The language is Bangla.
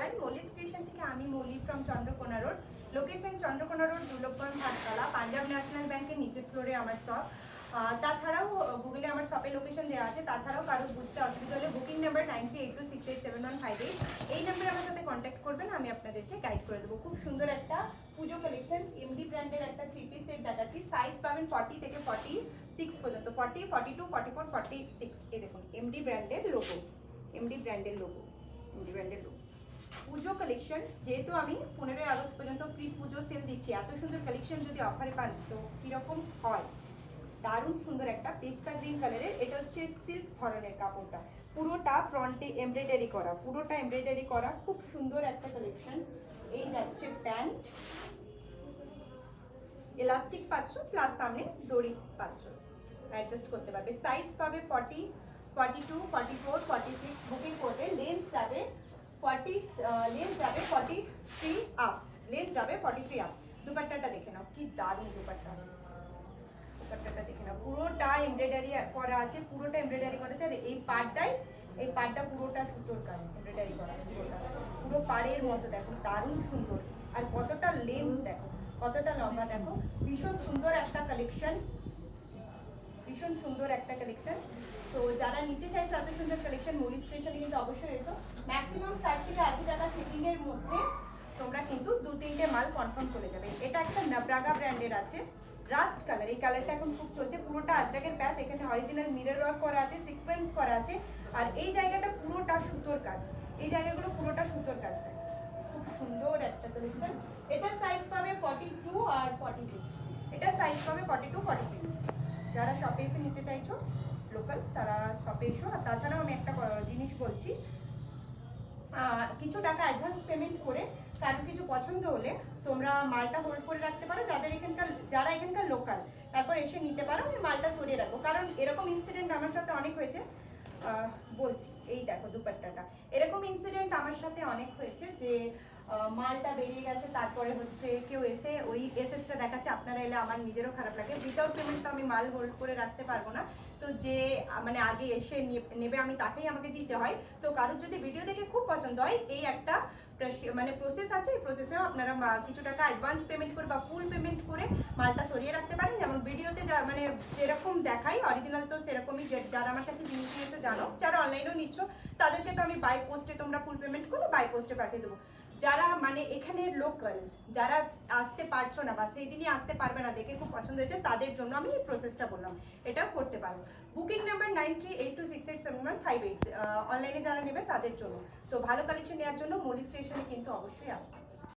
নমস্কার, মল্লিক ক্রিয়েশন থেকে আমি Mallick from Chandrakona road. Location Chandrakona road, Durlabhganj, Hattala, Punjab national ব্যাংকের নিচের ফ্লোরে আমার শপ। তাছাড়াও গুগলে আমার শপের লোকেশন দেওয়া আছে। তাছাড়াও কারো বুঝতে অসুবিধা হলে বুকিং নাম্বার 9382687158, এই নাম্বারে আমার সাথে কন্ট্যাক্ট করবেন, আমি আপনাদেরকে গাইড করে দেবো। খুব সুন্দর একটা পুজো কালেকশন, এমডি ব্র্যান্ডের একটা 3 পিস সেট দেখাচ্ছি। সাইজ পাবেন 40 থেকে 46 পর্যন্ত, 40, 42, 44, 46। এই দেখুন এমডি ব্র্যান্ডের লোগো, এমডি ব্র্যান্ডের লোগো, এমডি ব্র্যান্ডের লোগো। পুজো কালেকশন, যেহেতু আমি 15ই আগস্ট পর্যন্ত প্রি পুজো সেল দিচ্ছি, এত সুন্দর কালেকশন যদি অফারে পান তো কীরকম হয়। দারুণ সুন্দর একটা পেস্তা গ্রিন কালারের, এটা হচ্ছে সিল্ক ধরনের কাপড়টা, পুরোটা ফ্রন্টে এমব্রয়ডারি করা, পুরোটা এমব্রয়ডারি করা, খুব সুন্দর একটা কালেকশন। এই যাচ্ছে প্যান্ট, এলাস্টিক পাচ্ছ প্লাস সামনে দড়ি পাচ্ছ, অ্যাডজাস্ট করতে পারবে। সাইজ পাবে 40, 42, 44, 46। বুকিং করবে। লেন্থ যাবে 43 আপ, লেন্থ যাবে 43 আপ। দুপাট্টাটা দেখে নাও, কি দারুণ দুপাট্টা, দুপাট্টাটা দেখে নাও, পুরোটা এমব্রয়ডারি করা আছে, পুরোটা এমব্রয়ডারি করা আছে। আর এই পাড়টা পুরোটা সুতোর কাজ, এমব্রয়ডারি করা, পুরো পাড়ের মতো দেখো, দারুণ সুন্দর। আর কতটা লেন্থ দেখো, কতটা লম্বা দেখো, ভীষণ সুন্দর একটা কালেকশন, ভীষণ সুন্দর একটা কালেকশন। তো যারা নিতে চাইছো এত সুন্দর কালেকশন, মল্লিক ক্রিয়েশনে কিন্তু অবশ্যই এসো। ম্যাক্সিমাম 60 থেকে 80 টাকা শিপিং এর মধ্যে তোমরা কিন্তু 2-3টে মাল কনফার্ম চলে যাবে। এটা একটা নাব্রাগা ব্র্যান্ডের আছে, রাস্ট কালার, এই কালারটা এখন খুব চলছে। পুরোটা আজরাকের প্যাচ, এখানে অরিজিনাল মিরর ওয়ার্ক করা আছে, সিকোয়েন্স করা আছে। আর এই জায়গাটা পুরোটা সুতোর কাজ, এই জায়গাগুলো পুরোটা সুতোর কাজ থাকে। খুব সুন্দর একটা কালেকশন। এটা সাইজ পাবে 42 আর 46, এটা সাইজ পাবে 42, 46। যারা শপে এসে নিতে চাইছো লোকাল, তারা শপে এসো। আর তাছাড়াও আমি একটা জিনিস বলছি, কিছু টাকা অ্যাডভান্স পেমেন্ট করে কারো কিছু পছন্দ হলে তোমরা মালটা হোল্ড করে রাখতে পারো, যারা এখানকার লোকাল, তারপর এসে নিতে পারো, আমি মালটা সরিয়ে রাখবো। কারণ এরকম ইনসিডেন্ট আমার সাথে অনেক হয়েছে, বলছি এই দেখো দুপাট্টাটা, এরকম ইনসিডেন্ট আমার সাথে অনেক হয়েছে যে মালটা বেরিয়ে গেছে, তারপরে হচ্ছে কেউ এসে ওই এসএসটা দেখাচ্ছে, আপনারা এলে আমার নিজেরও খারাপ লাগে। উইদাউট পেমেন্ট তো আমি মাল হোল্ড করে রাখতে পারবো না, তো যে মানে আগে এসে নেবে আমি তাকেই আমাকে দিতে হয়। তো কারোর যদি ভিডিও দেখে খুব পছন্দ হয়, এই একটা মানে প্রসেস আছে, এই প্রসেসেও আপনারা কিছু টাকা অ্যাডভান্স পেমেন্ট করে বা ফুল পেমেন্ট করে মালটা সরিয়ে রাখতে পারেন। যেমন ভিডিওতে মানে যেরকম দেখাই অরিজিনাল তো সেরকমই, যারা আমার কাছে জিনিস নিয়েছো জানো, যারা অনলাইনেও নিচ্ছ তাদেরকে তো আমি বাই পোস্টে, তোমরা ফুল পেমেন্ট করলে বাই পোস্টে পাঠিয়ে দেবো। যারা মানে এখানে লোকাল, যারা আসতে পারছো না বা সেই দিনই আসতে পারবে না, দেখে খুব পছন্দ হয়েছে, তাদের জন্য আমি এই প্রসেসটা বললাম, এটাও করতে পারো। বুকিং নাম্বার 9382687158, অনলাইনে যারা নেবে তাদের জন্য। তো ভালো কালেকশন নেওয়ার জন্য মল্লিক ক্রিয়েশনে কিন্তু অবশ্যই আসবে।